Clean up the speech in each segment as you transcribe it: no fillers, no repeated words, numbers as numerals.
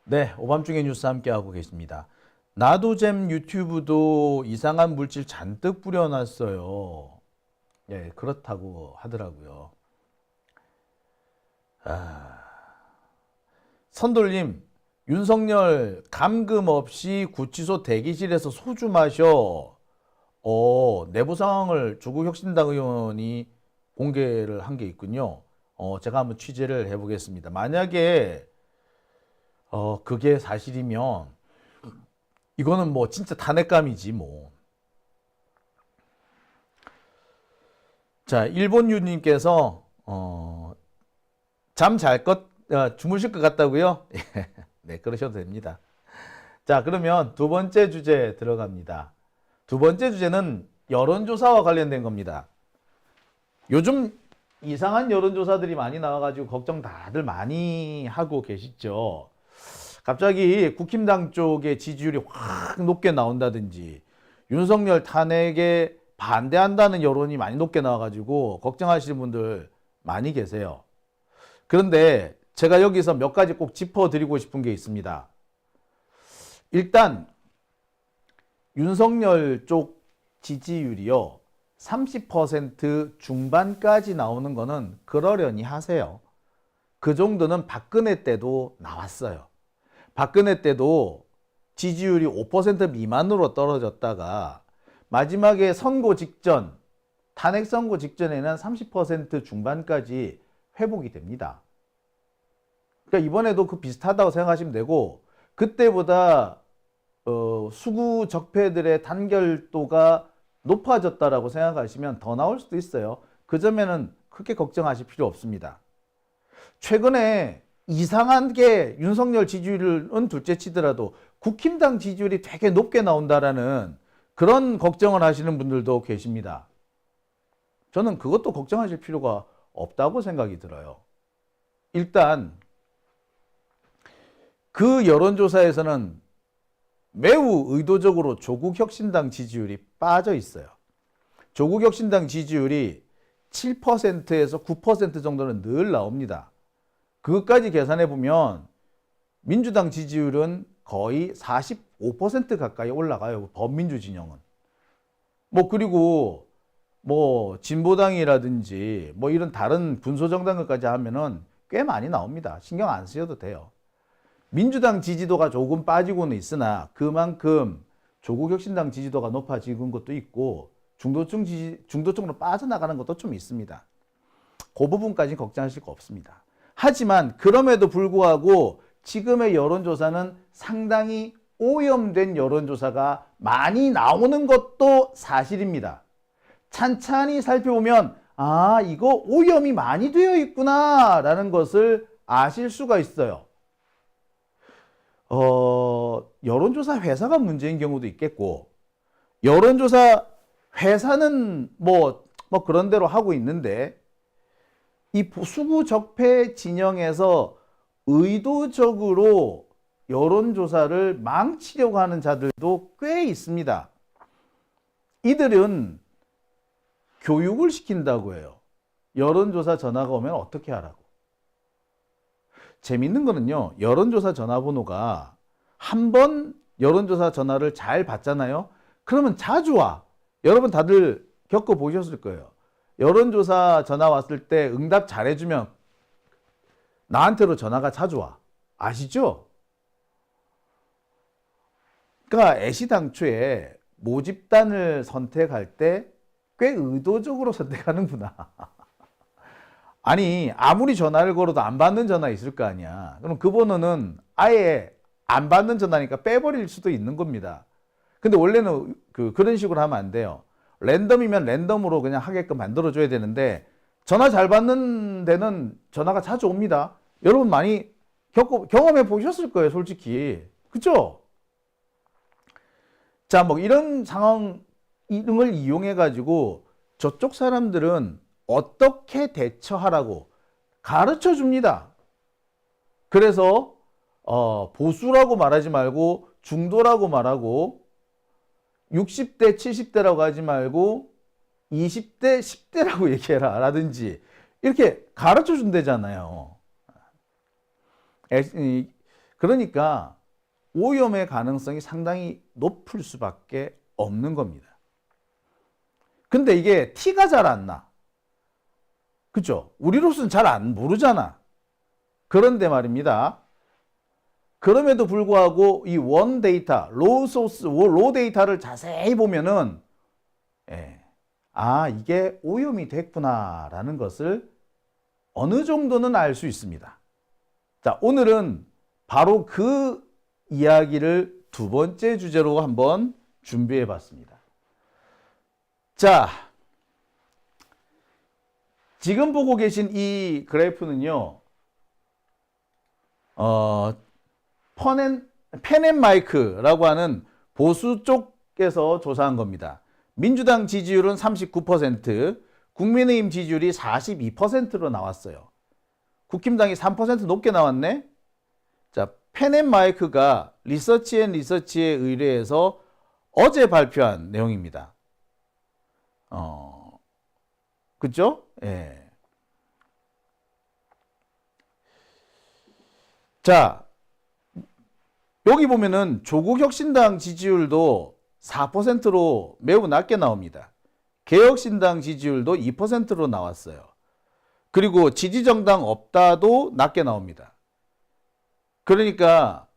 네, 오밤중에 뉴스 함께하고 계십니다. 나도잼 유튜브도 이상한 물질 잔뜩 뿌려놨어요. 예, 그렇다고 하더라고요. 선돌님, 윤석열 감금 없이 구치소 대기실에서 소주 마셔. 내부 상황을 조국혁신당 의원이 공개를 한 게 있군요. 제가 한번 취재를 해보겠습니다. 만약에 그게 사실이면 이거는 뭐 진짜 탄핵감이지 뭐. 자, 일본 유님께서 잠 잘 주무실 것 같다고요? 네, 그러셔도 됩니다. 자, 그러면 두 번째 주제 들어갑니다. 두 번째 주제는 여론조사와 관련된 겁니다. 요즘 이상한 여론조사들이 많이 나와가지고 걱정 다들 많이 하고 계시죠. 갑자기 국힘당 쪽의 지지율이 확 높게 나온다든지 윤석열 탄핵에 반대한다는 여론이 많이 높게 나와가지고 걱정하시는 분들 많이 계세요. 그런데 제가 여기서 몇 가지 꼭 짚어드리고 싶은 게 있습니다. 일단 윤석열 쪽 지지율이요, 30% 중반까지 나오는 거는 그러려니 하세요. 그 정도는 박근혜 때도 나왔어요. 박근혜 때도 지지율이 5% 미만으로 떨어졌다가 마지막에 선거 직전, 탄핵 선거 직전에는 30% 중반까지 회복이 됩니다. 그러니까 이번에도 그 비슷하다고 생각하시면 되고, 그때보다 수구 적폐들의 단결도가 높아졌다라고 생각하시면 더 나올 수도 있어요. 그 점에는 크게 걱정하실 필요 없습니다. 최근에 이상한 게 윤석열 지지율은 둘째 치더라도 국힘당 지지율이 되게 높게 나온다라는 그런 걱정을 하시는 분들도 계십니다. 저는 그것도 걱정하실 필요가 없다고 생각이 들어요. 일단 그 여론조사에서는 매우 의도적으로 조국혁신당 지지율이 빠져 있어요. 조국혁신당 지지율이 7%에서 9% 정도는 늘 나옵니다. 그것까지 계산해 보면 민주당 지지율은 거의 45% 가까이 올라가요. 범민주 진영은. 그리고 진보당이라든지 이런 다른 군소정당까지 하면은 꽤 많이 나옵니다. 신경 안 쓰셔도 돼요. 민주당 지지도가 조금 빠지고는 있으나 그만큼 조국혁신당 지지도가 높아지는 것도 있고 중도층으로 빠져나가는 것도 좀 있습니다. 그 부분까지 걱정하실 거 없습니다. 하지만 그럼에도 불구하고 지금의 여론조사는 상당히 오염된 여론조사가 많이 나오는 것도 사실입니다. 찬찬히 살펴보면 이거 오염이 많이 되어 있구나 라는 것을 아실 수가 있어요. 여론조사 회사가 문제인 경우도 있겠고, 여론조사 회사는 그런 대로 하고 있는데, 이 수구 적폐 진영에서 의도적으로 여론조사를 망치려고 하는 자들도 꽤 있습니다. 이들은 교육을 시킨다고 해요. 여론조사 전화가 오면 어떻게 하라고. 재밌는 거는요, 여론조사 전화번호가 한 번 여론조사 전화를 잘 받잖아요. 그러면 자주 와. 여러분 다들 겪어보셨을 거예요. 여론조사 전화 왔을 때 응답 잘해주면 나한테로 전화가 자주 와. 아시죠? 그러니까 애시당초에 모집단을 선택할 때 꽤 의도적으로 선택하는구나. 아니, 아무리 전화를 걸어도 안 받는 전화 있을 거 아니야. 그럼 그 번호는 아예 안 받는 전화니까 빼버릴 수도 있는 겁니다. 근데 원래는 그런 식으로 하면 안 돼요. 랜덤이면 랜덤으로 그냥 하게끔 만들어줘야 되는데, 전화 잘 받는 데는 전화가 자주 옵니다. 여러분 많이 경험해 보셨을 거예요, 솔직히. 그죠? 자, 이런 상황, 이런 걸 이용해 가지고 저쪽 사람들은 어떻게 대처하라고 가르쳐 줍니다. 그래서 보수라고 말하지 말고 중도라고 말하고, 60대 70대라고 하지 말고 20대 10대라고 얘기해라 라든지 이렇게 가르쳐 준다잖아요. 그러니까 오염의 가능성이 상당히 높을 수밖에 없는 겁니다. 근데 이게 티가 잘 안 나. 그죠? 우리로서는 잘 안 모르잖아. 그런데 말입니다. 그럼에도 불구하고 이 원 데이터, 로 데이터를 자세히 보면은 이게 오염이 됐구나라는 것을 어느 정도는 알 수 있습니다. 자, 오늘은 바로 그 이야기를 두 번째 주제로 한번 준비해 봤습니다. 자, 지금 보고 계신 이 그래프는요, 펜앤마이크라고 하는 보수 쪽에서 조사한 겁니다. 민주당 지지율은 39%, 국민의힘 지지율이 42%로 나왔어요. 국힘당이 3% 높게 나왔네? 자, 펜앤마이크가 리서치에 의뢰해서 어제 발표한 내용입니다. 그죠? 예. 자, 여기 보면은 조국혁신당 지지율도 4%로 매우 낮게 나옵니다. 개혁신당 지지율도 2%로 나왔어요. 그리고 지지정당 없다도 낮게 나옵니다. 그러니까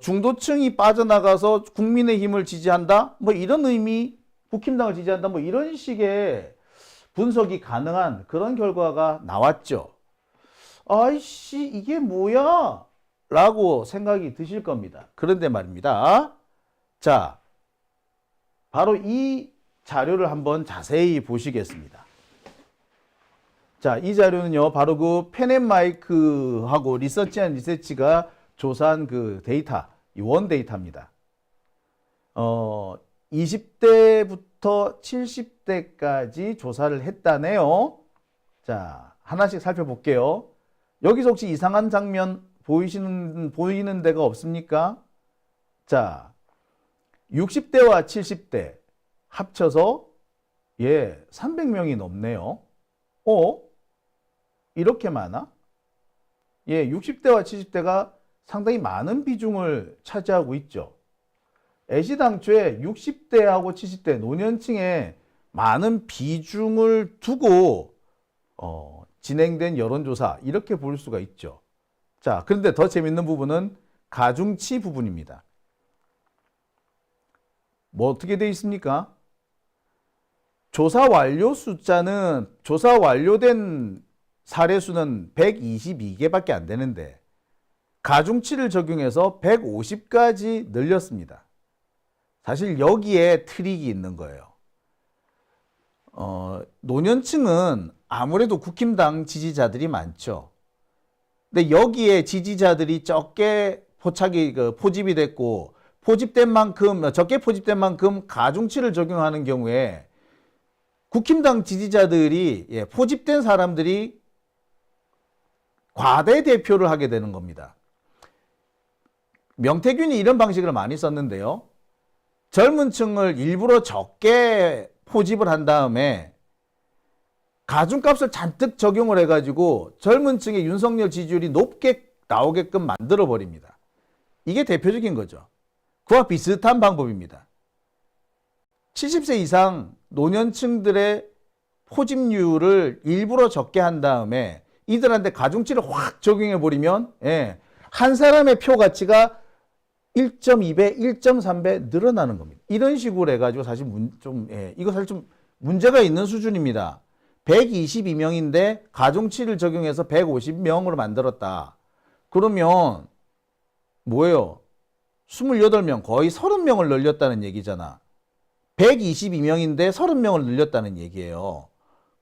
중도층이 빠져나가서 국민의힘을 지지한다? 뭐 이런 의미, 국힘당을 지지한다? 뭐 이런 식의 분석이 가능한 그런 결과가 나왔죠. 아이씨, 이게 뭐야? 라고 생각이 드실 겁니다. 그런데 말입니다. 자, 바로 이 자료를 한번 자세히 보시겠습니다. 자, 이 자료는요, 바로 그 펜앤마이크하고 리서치가 조사한 그 데이터, 이 원 데이터입니다. 20대부터 70대까지 조사를 했다네요. 자, 하나씩 살펴볼게요. 여기서 혹시 이상한 장면 보이는 데가 없습니까? 자, 60대와 70대 합쳐서 300명이 넘네요. 이렇게 많아? 60대와 70대가 상당히 많은 비중을 차지하고 있죠. 애시당초에 60대하고 70대 노년층에 많은 비중을 두고 진행된 여론조사 이렇게 볼 수가 있죠. 자, 그런데 더 재밌는 부분은 가중치 부분입니다. 뭐 어떻게 되어 있습니까? 조사 완료된 사례수는 122개밖에 안 되는데 가중치를 적용해서 150까지 늘렸습니다. 사실 여기에 트릭이 있는 거예요. 노년층은 아무래도 국힘당 지지자들이 많죠. 근데 여기에 지지자들이 적게 포집이 됐고 적게 포집된 만큼 가중치를 적용하는 경우에 국힘당 지지자들이 포집된 사람들이 과대 대표를 하게 되는 겁니다. 명태균이 이런 방식을 많이 썼는데요. 젊은 층을 일부러 적게 포집을 한 다음에 가중값을 잔뜩 적용을 해가지고 젊은 층의 윤석열 지지율이 높게 나오게끔 만들어 버립니다. 이게 대표적인 거죠. 그와 비슷한 방법입니다. 70세 이상 노년층들의 포집률을 일부러 적게 한 다음에 이들한테 가중치를 확 적용해 버리면 한 사람의 표 가치가 1.2배, 1.3배 늘어나는 겁니다. 이런 식으로 해가지고 사실 이거 사실 좀 문제가 있는 수준입니다. 122명인데 가중치를 적용해서 150명으로 만들었다. 그러면 뭐예요? 28명, 거의 30명을 늘렸다는 얘기잖아. 122명인데 30명을 늘렸다는 얘기예요.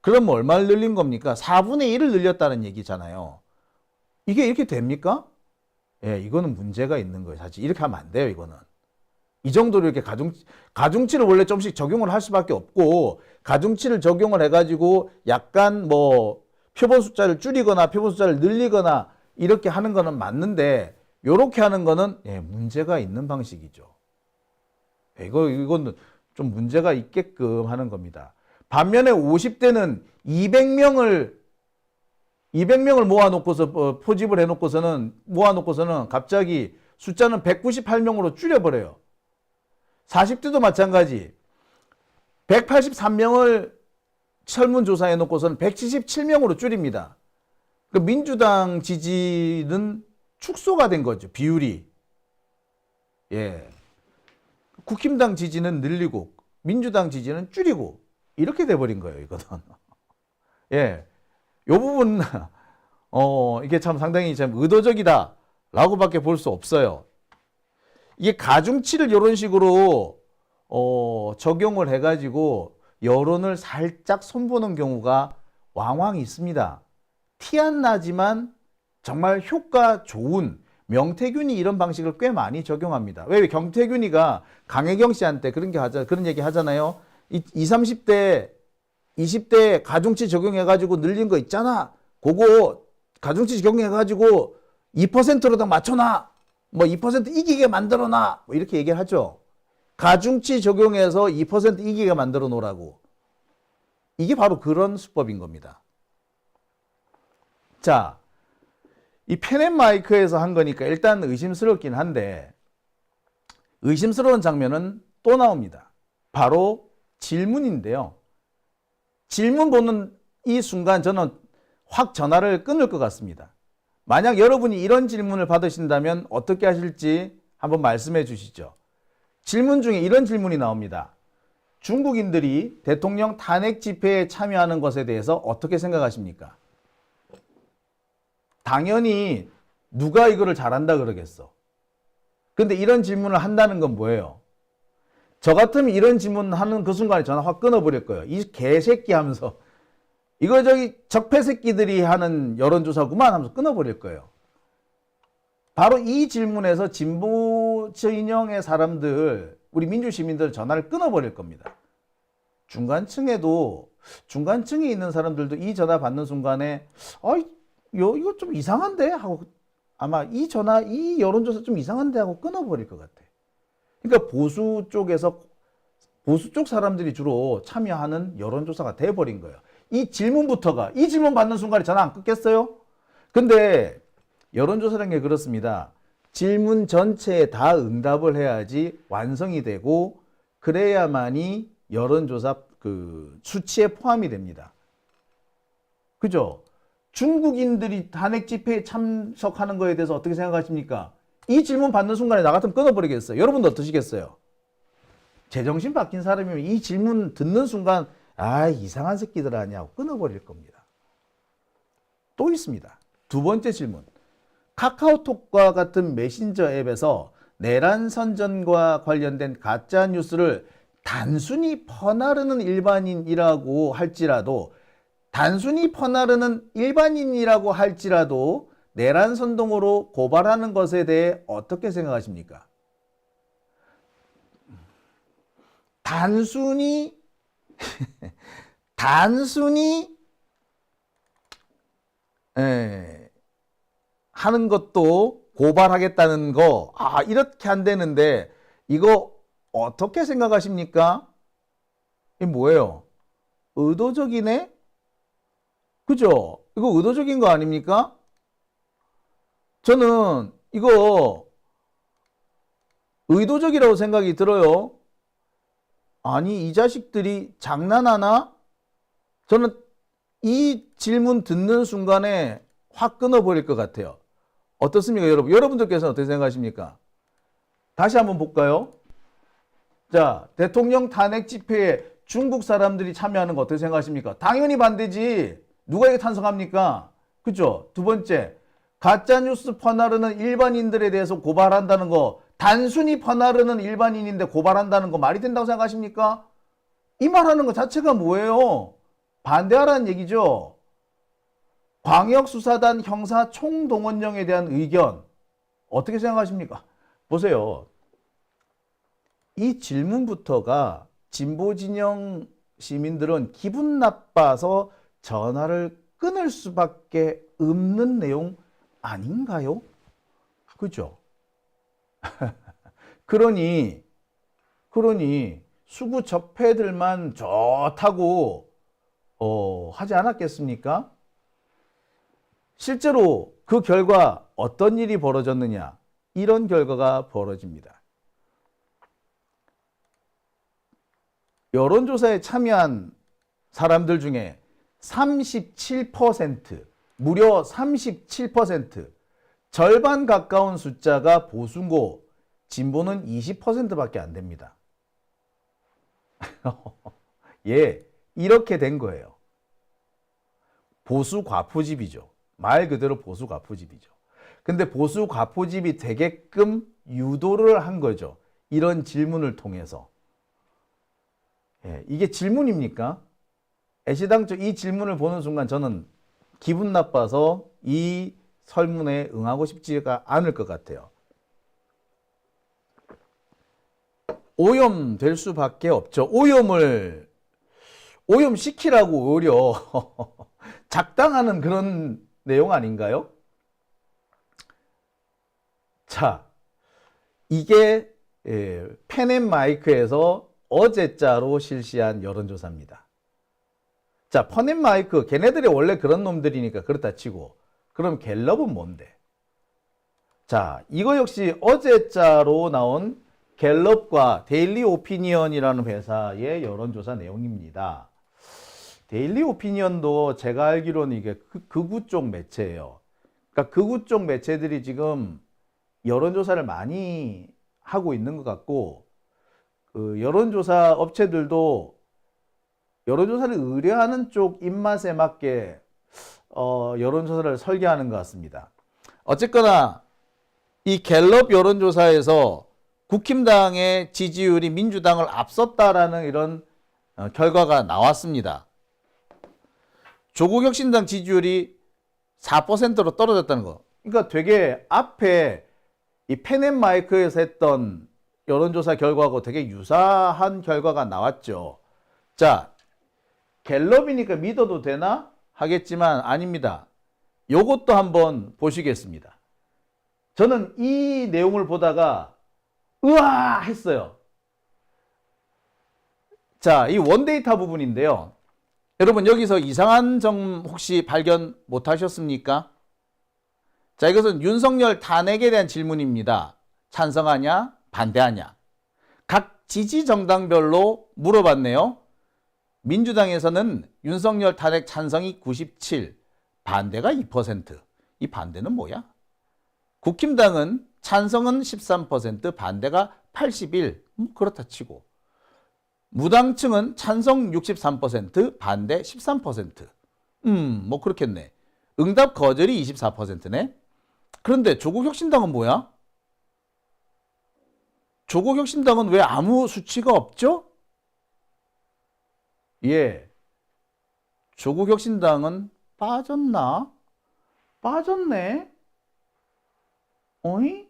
그럼 얼마를 늘린 겁니까? 4분의 1을 늘렸다는 얘기잖아요. 이게 이렇게 됩니까? 이거는 문제가 있는 거예요. 사실 이렇게 하면 안 돼요, 이거는. 이 정도로 이렇게 가중치를 원래 좀씩 적용을 할 수밖에 없고, 가중치를 적용을 해가지고 약간 표본 숫자를 줄이거나 표본 숫자를 늘리거나 이렇게 하는 거는 맞는데, 요렇게 하는 거는 문제가 있는 방식이죠. 이건 좀 문제가 있게끔 하는 겁니다. 반면에 50대는 200명을 200명을 모아놓고서 포집을 모아놓고서는 갑자기 숫자는 198명으로 줄여버려요. 40대도 마찬가지. 183명을 설문조사해 놓고서는 177명으로 줄입니다. 그 민주당 지지는 축소가 된 거죠. 비율이. 예. 국힘당 지지는 늘리고 민주당 지지는 줄이고 이렇게 돼버린 거예요. 이거는. 예. 요 부분 이게 참 상당히 참 의도적이다라고밖에 볼 수 없어요. 이게 가중치를 이런 식으로 적용을 해가지고 여론을 살짝 손보는 경우가 왕왕 있습니다. 티 안 나지만 정말 효과 좋은 명태균이 이런 방식을 꽤 많이 적용합니다. 왜 경태균이가 강혜경 씨한테 그런 얘기 하잖아요. 20, 30대, 20대 가중치 적용해가지고 늘린 거 있잖아. 그거 가중치 적용해가지고 2%로 딱 맞춰놔. 뭐 2% 이기게 만들어놔. 뭐 이렇게 얘기를 하죠. 가중치 적용해서 2% 이기게 만들어 놓으라고. 이게 바로 그런 수법인 겁니다. 자, 이 펜앤마이크에서 한 거니까 일단 의심스럽긴 한데 의심스러운 장면은 또 나옵니다. 바로 질문인데요. 질문 보는 이 순간 저는 확 전화를 끊을 것 같습니다. 만약 여러분이 이런 질문을 받으신다면 어떻게 하실지 한번 말씀해 주시죠. 질문 중에 이런 질문이 나옵니다. 중국인들이 대통령 탄핵 집회에 참여하는 것에 대해서 어떻게 생각하십니까? 당연히 누가 이거를 잘한다 그러겠어. 근데 이런 질문을 한다는 건 뭐예요? 저 같으면 이런 질문 하는 그 순간에 전화 확 끊어버릴 거예요. 이 개새끼 하면서 이거 저기 적폐 새끼들이 하는 여론조사구만 하면서 끊어버릴 거예요. 바로 이 질문에서 진보 진영의 사람들, 우리 민주시민들 전화를 끊어버릴 겁니다. 중간층에 있는 사람들도 이 전화 받는 순간에 이거 좀 이상한데? 하고 아마 이 여론조사 좀 이상한데? 하고 끊어버릴 것 같아. 그러니까 보수 쪽 사람들이 주로 참여하는 여론조사가 돼버린 거예요. 이 질문 받는 순간에 전화 안 끊겠어요? 근데 여론조사라는 게 그렇습니다. 질문 전체에 다 응답을 해야지 완성이 되고 그래야만이 여론조사 그 수치에 포함이 됩니다. 그죠? 중국인들이 탄핵 집회에 참석하는 거에 대해서 어떻게 생각하십니까? 이 질문 받는 순간에 나 같으면 끊어버리겠어요. 여러분도 어떠시겠어요? 제정신 바뀐 사람이면 이 질문 듣는 순간 이상한 새끼들 아니야 하고 끊어버릴 겁니다. 또 있습니다. 두 번째 질문. 카카오톡과 같은 메신저 앱에서 내란 선전과 관련된 가짜 뉴스를 단순히 퍼나르는 일반인이라고 할지라도 내란 선동으로 고발하는 것에 대해 어떻게 생각하십니까? 단순히 하는 것도 고발하겠다는 거, 이렇게 안 되는데 이거 어떻게 생각하십니까? 이게 뭐예요? 의도적이네? 그죠? 이거 의도적인 거 아닙니까? 저는 이거 의도적이라고 생각이 들어요. 아니, 이 자식들이 장난하나? 저는 이 질문 듣는 순간에 확 끊어버릴 것 같아요. 어떻습니까, 여러분? 여러분들께서는 어떻게 생각하십니까? 다시 한번 볼까요? 자, 대통령 탄핵 집회에 중국 사람들이 참여하는 거 어떻게 생각하십니까? 당연히 반대지. 누가 이게 찬성합니까? 그죠? 두 번째, 가짜뉴스 퍼나르는 일반인들에 대해서 고발한다는 거, 단순히 퍼나르는 일반인인데 고발한다는 거 말이 된다고 생각하십니까? 이 말하는 것 자체가 뭐예요? 반대하라는 얘기죠. 광역수사단 형사 총동원령에 대한 의견 어떻게 생각하십니까? 보세요. 이 질문부터가 진보진영 시민들은 기분 나빠서 전화를 끊을 수밖에 없는 내용 아닌가요? 그죠? 그러니 수구 적폐들만 좋다고 하지 않았겠습니까? 실제로 그 결과 어떤 일이 벌어졌느냐? 이런 결과가 벌어집니다. 여론조사에 참여한 사람들 중에 37%, 무려 37%, 절반 가까운 숫자가 보수고 진보는 20%밖에 안 됩니다. 예, 이렇게 된 거예요. 보수 과포집이죠. 말 그대로 보수 과포집이죠. 근데 보수 과포집이 되게끔 유도를 한 거죠. 이런 질문을 통해서. 예, 이게 질문입니까? 애시당초 이 질문을 보는 순간 저는 기분 나빠서 이 설문에 응하고 싶지가 않을 것 같아요. 오염될 수밖에 없죠. 오염시키라고 오히려 작당하는 그런 내용 아닌가요? 자, 이게 펜앤마이크에서 어제자로 실시한 여론조사입니다. 자, 펜앤마이크, 걔네들이 원래 그런 놈들이니까 그렇다 치고, 그럼 갤럽은 뭔데? 자, 이거 역시 어제자로 나온 갤럽과 데일리 오피니언이라는 회사의 여론조사 내용입니다. 데일리 오피니언도 제가 알기로는 이게 극우 쪽 매체예요. 그러니까 극우 쪽 매체들이 지금 여론조사를 많이 하고 있는 것 같고, 그 여론조사 업체들도 여론조사를 의뢰하는 쪽 입맛에 맞게 여론조사를 설계하는 것 같습니다. 어쨌거나 이 갤럽 여론조사에서 국힘당의 지지율이 민주당을 앞섰다라는 이런 결과가 나왔습니다. 조국혁신당 지지율이 4%로 떨어졌다는 거. 그러니까 되게 앞에 이 펜앤마이크에서 했던 여론조사 결과하고 되게 유사한 결과가 나왔죠. 자, 갤럽이니까 믿어도 되나 하겠지만 아닙니다. 요것도 한번 보시겠습니다. 저는 이 내용을 보다가 으아 했어요. 자, 이 원데이터 부분인데요. 여러분 여기서 이상한 점 혹시 발견 못 하셨습니까? 자, 이것은 윤석열 탄핵에 대한 질문입니다. 찬성하냐? 반대하냐? 각 지지정당별로 물어봤네요. 민주당에서는 윤석열 탄핵 찬성이 97, 반대가 2%. 이 반대는 뭐야? 국힘당은 찬성은 13%, 반대가 81, 그렇다 치고. 무당층은 찬성 63%, 반대 13%. 뭐 그렇겠네. 응답 거절이 24%네. 그런데 조국혁신당은 뭐야? 조국혁신당은 왜 아무 수치가 없죠? 예. 조국혁신당은 빠졌나? 빠졌네? 어이?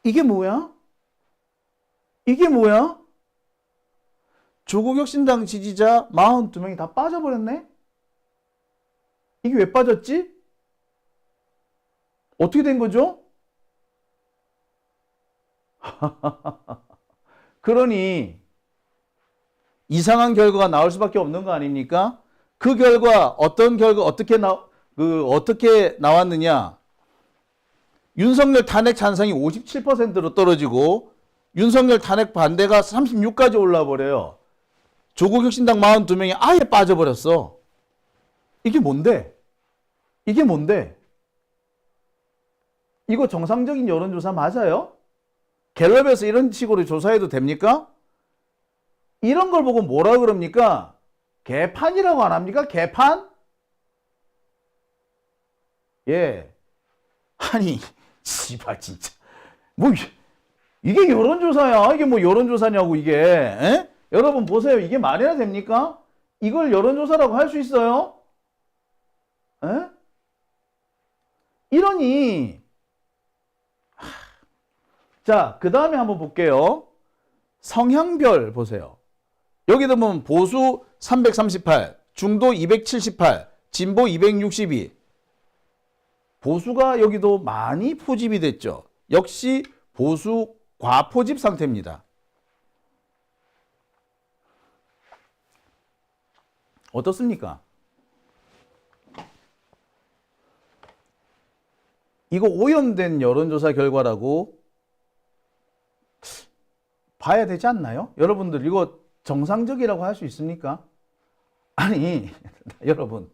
이게 뭐야? 이게 뭐야? 조국혁신당 지지자 42명이 다 빠져버렸네? 이게 왜 빠졌지? 어떻게 된 거죠? 그러니 이상한 결과가 나올 수밖에 없는 거 아닙니까? 그 결과 어떻게 나왔느냐? 윤석열 탄핵 찬성이 57%로 떨어지고 윤석열 탄핵 반대가 36까지 올라 버려요. 조국혁신당 42명이 아예 빠져버렸어. 이게 뭔데? 이게 뭔데? 이거 정상적인 여론조사 맞아요? 갤럽에서 이런 식으로 조사해도 됩니까? 이런 걸 보고 뭐라 그럽니까? 개판이라고 안 합니까? 개판? 예. 아니, 씨발, 진짜. 뭐, 이게 여론조사야? 이게 뭐 여론조사냐고, 이게. 에? 여러분 보세요. 이게 말이나 됩니까? 이걸 여론조사라고 할 수 있어요? 에? 이러니. 자, 그 다음에 한번 볼게요. 성향별 보세요. 여기도 보면 보수 338, 중도 278, 진보 262. 보수가 여기도 많이 포집이 됐죠. 역시 보수 과포집 상태입니다. 어떻습니까? 이거 오염된 여론조사 결과라고 봐야 되지 않나요? 여러분들 이거 정상적이라고 할 수 있습니까? 아니 여러분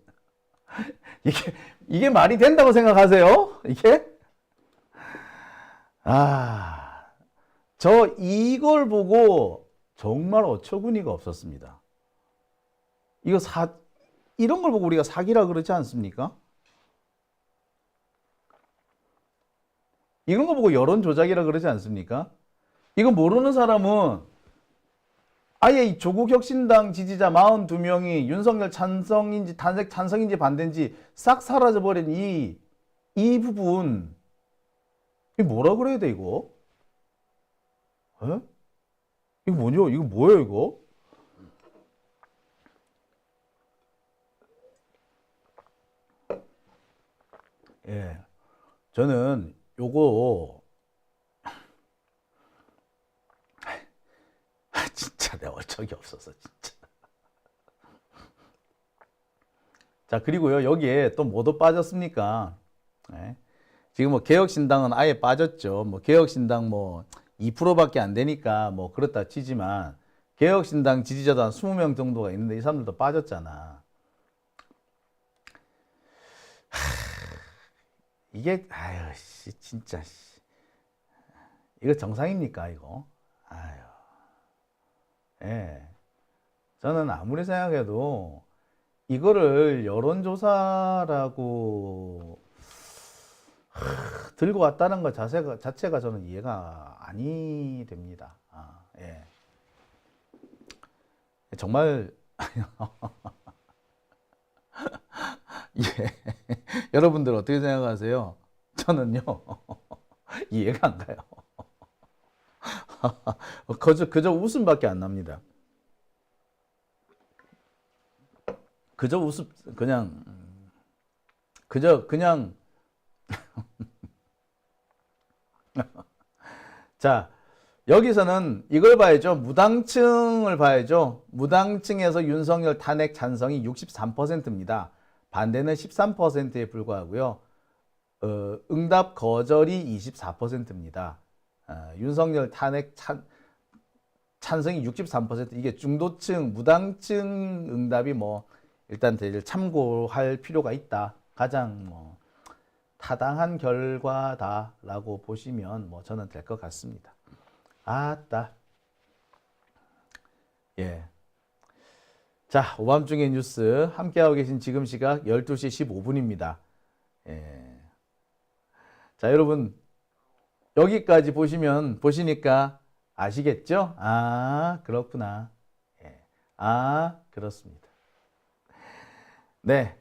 이게 말이 된다고 생각하세요? 이게? 저 이걸 보고 정말 어처구니가 없었습니다. 이런 걸 보고 우리가 사기라 그러지 않습니까? 이런 거 보고 여론 조작이라 그러지 않습니까? 이거 모르는 사람은 아예 이 조국혁신당 지지자 42명이 윤석열 찬성인지 찬성인지 반대인지 싹 사라져버린 이 부분, 이거 뭐라 그래야 돼, 이거? 에? 이거 뭐죠? 이거 뭐예요, 이거? 예. 저는 요거, 진짜 내가 어처구니 없어서, 진짜. 자, 그리고요, 여기에 또 뭐도 빠졌습니까? 예. 지금 뭐 개혁신당은 아예 빠졌죠. 뭐 개혁신당 뭐 2%밖에 안 되니까 뭐 그렇다 치지만 개혁신당 지지자도 한 20명 정도가 있는데 이 사람들도 빠졌잖아. 이게 아유 씨 진짜 씨. 이거 정상입니까 이거? 아유. 예. 저는 아무리 생각해도 이거를 여론조사라고 들고 왔다는 것 자체가 저는 이해가 아니 됩니다. 예. 정말 예. 여러분들 어떻게 생각하세요? 저는요 이해가 안 가요. 그저 웃음밖에 안 납니다. 그저 웃음 그냥 자, 여기서는 이걸 봐야죠. 무당층을 봐야죠. 무당층에서 윤석열 탄핵 찬성이 63%입니다. 반대는 13%에 불과하고요. 응답 거절이 24%입니다. 윤석열 탄핵 찬성이 63%. 이게 중도층, 무당층 응답이 뭐 일단 대를 참고할 필요가 있다. 가장 뭐 타당한 결과다라고 보시면 뭐 저는 될 것 같습니다. 아따. 예. 자, 오밤중의 뉴스 함께하고 계신 지금 시각 12시 15분입니다. 예. 자, 여러분 여기까지 보시니까 아시겠죠? 아, 그렇구나. 예. 아, 그렇습니다. 네.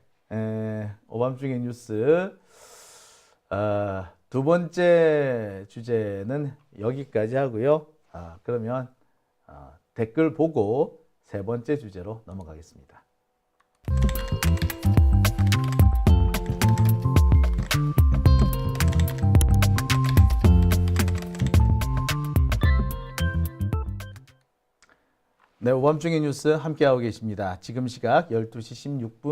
오밤중의 뉴스 두 번째 주제는 여기까지 하고요. 그러면 댓글 보고 세 번째 주제로 넘어가겠습니다. 네, 오밤중의 뉴스 함께하고 계십니다. 지금 시각 12시 16분